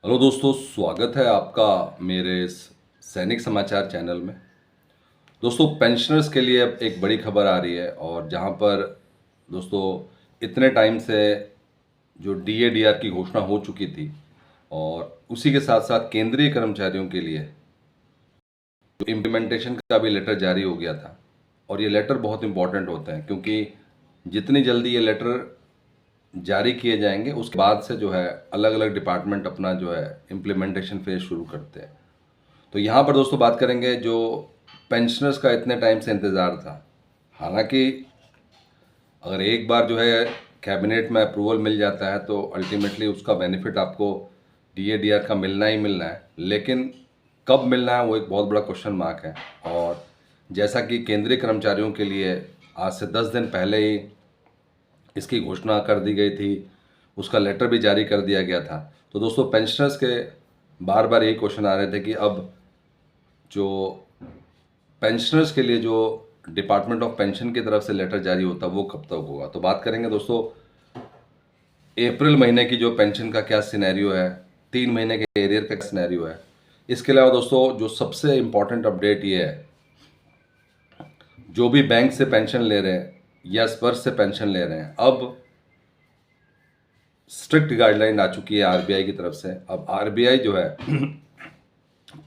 Hello दोस्तों, स्वागत है आपका मेरे इस सैनिक समाचार चैनल में। दोस्तों, पेंशनर्स के लिए अब एक बड़ी खबर आ रही है और जहां पर दोस्तों इतने टाइम से जो डीए डीआर की घोषणा हो चुकी थी और उसी के साथ साथ केंद्रीय कर्मचारियों के लिए जो इम्प्लीमेंटेशन का भी लेटर जारी हो गया था। और ये लेटर बहुत इंपॉर्टेंट होते हैं क्योंकि जितनी जल्दी ये लेटर जारी किए जाएंगे उसके बाद से जो है अलग अलग डिपार्टमेंट अपना जो है इम्प्लीमेंटेशन फेज शुरू करते हैं। तो यहाँ पर दोस्तों बात करेंगे जो पेंशनर्स का इतने टाइम से इंतज़ार था। हालांकि अगर एक बार जो है कैबिनेट में अप्रूवल मिल जाता है तो अल्टीमेटली उसका बेनिफिट आपको डीए डीआर का मिलना ही मिलना है, लेकिन कब मिलना है वो एक बहुत बड़ा क्वेश्चन मार्क है। और जैसा कि केंद्रीय कर्मचारियों के लिए आज से 10 दिन पहले ही इसकी घोषणा कर दी गई थी, उसका लेटर भी जारी कर दिया गया था। तो दोस्तों पेंशनर्स के बार बार यही क्वेश्चन आ रहे थे कि अब जो पेंशनर्स के लिए जो डिपार्टमेंट ऑफ पेंशन की तरफ से लेटर जारी होता वो कब तक होगा। तो बात करेंगे दोस्तों अप्रैल महीने की जो पेंशन का क्या सिनेरियो है, 3 महीने के एरियर का क्या सिनेरियो है। इसके अलावा दोस्तों जो सबसे इम्पॉर्टेंट अपडेट ये है, जो भी बैंक से पेंशन ले रहे हैं या स्पर्श से पेंशन ले रहे हैं, अब स्ट्रिक्ट गाइडलाइन आ चुकी है आरबीआई की तरफ से। अब आरबीआई जो है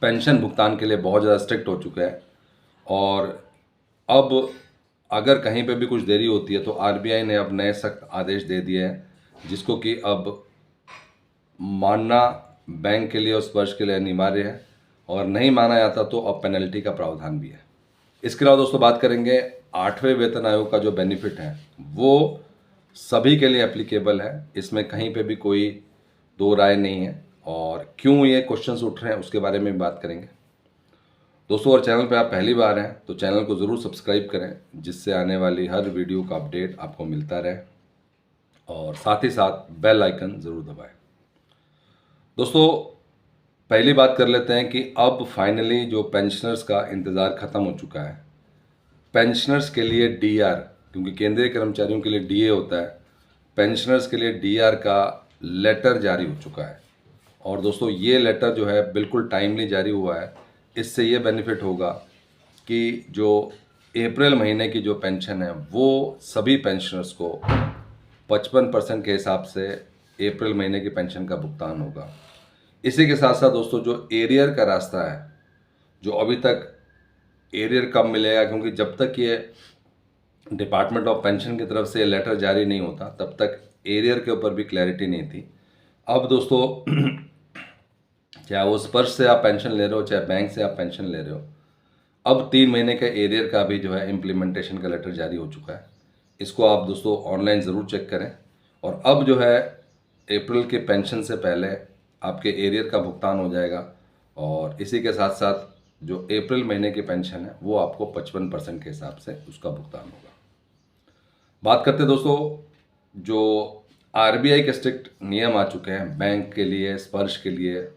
पेंशन भुगतान के लिए बहुत ज़्यादा स्ट्रिक्ट हो चुका है। और अब अगर कहीं पे भी कुछ देरी होती है तो आरबीआई ने अब नए सख्त आदेश दे दिए हैं, जिसको कि अब मानना बैंक के लिए और स्पर्श के लिए अनिवार्य है, और नहीं माना जाता तो अब पेनल्टी का प्रावधान भी है। इसके अलावा दोस्तों बात करेंगे 8वें वेतन आयोग का जो बेनिफिट है वो सभी के लिए एप्लीकेबल है, इसमें कहीं पे भी कोई दो राय नहीं है। और क्यों ये क्वेश्चंस उठ रहे हैं उसके बारे में भी बात करेंगे दोस्तों। और चैनल पे आप पहली बार हैं तो चैनल को ज़रूर सब्सक्राइब करें, जिससे आने वाली हर वीडियो का अपडेट आपको मिलता रहे, और साथ ही साथ बेल आइकन ज़रूर दबाएं। दोस्तों पहली बात कर लेते हैं कि अब फाइनली जो पेंशनर्स का इंतज़ार ख़त्म हो चुका है। पेंशनर्स के लिए डीआर, क्योंकि केंद्रीय कर्मचारियों के लिए डीए होता है, पेंशनर्स के लिए डीआर का लेटर जारी हो चुका है। और दोस्तों ये लेटर जो है बिल्कुल टाइमली जारी हुआ है। इससे ये बेनिफिट होगा कि जो अप्रैल महीने की जो पेंशन है वो सभी पेंशनर्स को 55% के हिसाब से अप्रैल महीने की पेंशन का भुगतान होगा। इसी के साथ साथ दोस्तों जो एरियर का रास्ता है, जो अभी तक एरियर कब मिलेगा, क्योंकि जब तक ये डिपार्टमेंट ऑफ पेंशन की तरफ से लेटर जारी नहीं होता तब तक एरियर के ऊपर भी क्लैरिटी नहीं थी। अब दोस्तों चाहे वो स्पर्श से आप पेंशन ले रहे हो चाहे बैंक से आप पेंशन ले रहे हो, अब 3 महीने के एरियर का भी जो है इम्प्लीमेंटेशन का लेटर जारी हो चुका है। इसको आप दोस्तों ऑनलाइन ज़रूर चेक करें। और अब जो है अप्रैल के पेंशन से पहले आपके एरियर का भुगतान हो जाएगा, और इसी के साथ साथ जो अप्रैल महीने की पेंशन है वो आपको 55% के हिसाब से उसका भुगतान होगा। बात करते हैं दोस्तों जो आरबीआई के स्ट्रिक्ट नियम आ चुके हैं बैंक के लिए, स्पर्श के लिए,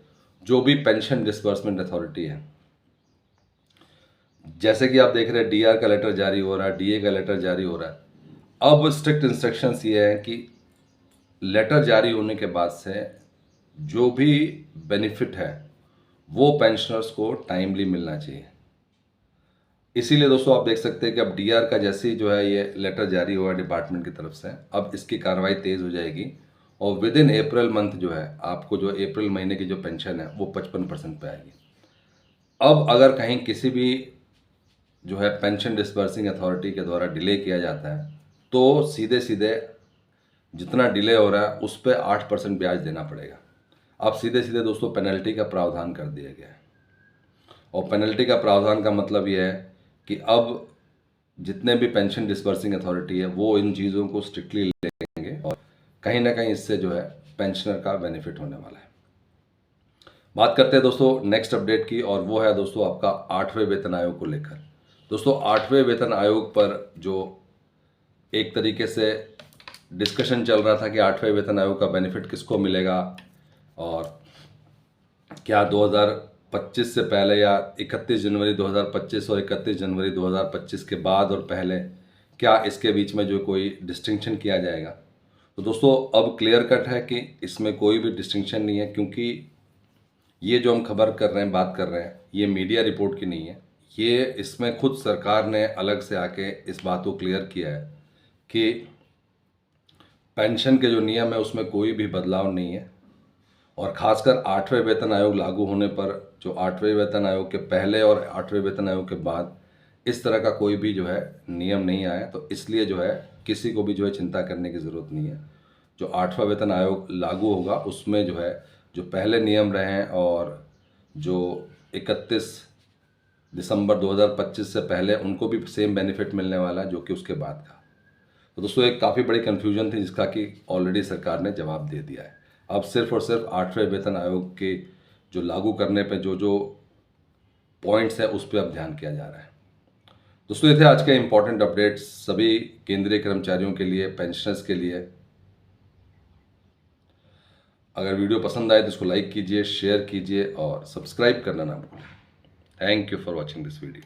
जो भी पेंशन डिसबर्समेंट अथॉरिटी है। जैसे कि आप देख रहे हैं डीआर का लेटर जारी हो रहा है, डीए का लेटर जारी हो रहा है। अब स्ट्रिक्ट इंस्ट्रक्शंस ये है कि लेटर जारी होने के बाद से जो भी बेनिफिट है वो पेंशनर्स को टाइमली मिलना चाहिए। इसीलिए दोस्तों आप देख सकते हैं कि अब डीआर का जैसे ही जो है ये लेटर जारी हुआ डिपार्टमेंट की तरफ से, अब इसकी कार्रवाई तेज़ हो जाएगी और विद इन अप्रैल मंथ जो है आपको जो अप्रैल महीने की जो पेंशन है वो 55% पे आएगी। अब अगर कहीं किसी भी जो है पेंशन डिस्बर्सिंग अथॉरिटी के द्वारा डिले किया जाता है तो सीधे सीधे जितना डिले हो रहा है उस पर 8% ब्याज देना पड़ेगा। अब सीधे सीधे दोस्तों पेनल्टी का प्रावधान कर दिया गया है। और पेनल्टी का प्रावधान का मतलब ये है कि अब जितने भी पेंशन डिस्बर्सिंग अथॉरिटी है वो इन चीज़ों को स्ट्रिक्टली लेंगे, और कहीं ना कहीं इससे जो है पेंशनर का बेनिफिट होने वाला है। बात करते हैं दोस्तों नेक्स्ट अपडेट की, और वो है दोस्तों आपका 8वें वेतन आयोग को लेकर। दोस्तों 8वें वेतन आयोग पर जो एक तरीके से डिस्कशन चल रहा था कि 8वें वेतन आयोग का बेनिफिट किसको मिलेगा, और क्या 2025 से पहले या 31 जनवरी 2025 और 31 जनवरी 2025 के बाद और पहले क्या इसके बीच में जो कोई डिस्टिंक्शन किया जाएगा। तो दोस्तों अब क्लियर कट है कि इसमें कोई भी डिस्टिंक्शन नहीं है, क्योंकि ये जो हम खबर कर रहे हैं, बात कर रहे हैं, ये मीडिया रिपोर्ट की नहीं है। ये इसमें खुद सरकार ने अलग से आके इस बात को क्लियर किया है कि पेंशन के जो नियम है उसमें कोई भी बदलाव नहीं है। और ख़ासकर 8वें वेतन आयोग लागू होने पर, जो 8वें वेतन आयोग के पहले और 8वें वेतन आयोग के बाद इस तरह का कोई भी जो है नियम नहीं आया, तो इसलिए जो है किसी को भी जो है चिंता करने की ज़रूरत नहीं है। जो 8वां वेतन आयोग लागू होगा उसमें जो है जो पहले नियम रहे हैं और जो 31 दिसंबर 2025 से पहले, उनको भी सेम बेनिफिट मिलने वाला है जो कि उसके बाद का। तो दोस्तों एक काफ़ी बड़ी कन्फ्यूजन थी जिसका कि ऑलरेडी सरकार ने जवाब दे दिया है। अब सिर्फ और सिर्फ 8वें वेतन आयोग के जो लागू करने पे जो जो पॉइंट्स है उस पर अब ध्यान किया जा रहा है। दोस्तों ये थे आज के इम्पोर्टेंट अपडेट्स सभी केंद्रीय कर्मचारियों के लिए, पेंशनर्स के लिए। अगर वीडियो पसंद आए तो इसको लाइक कीजिए, शेयर कीजिए और सब्सक्राइब करना ना भूलें। Thank you for watching this video.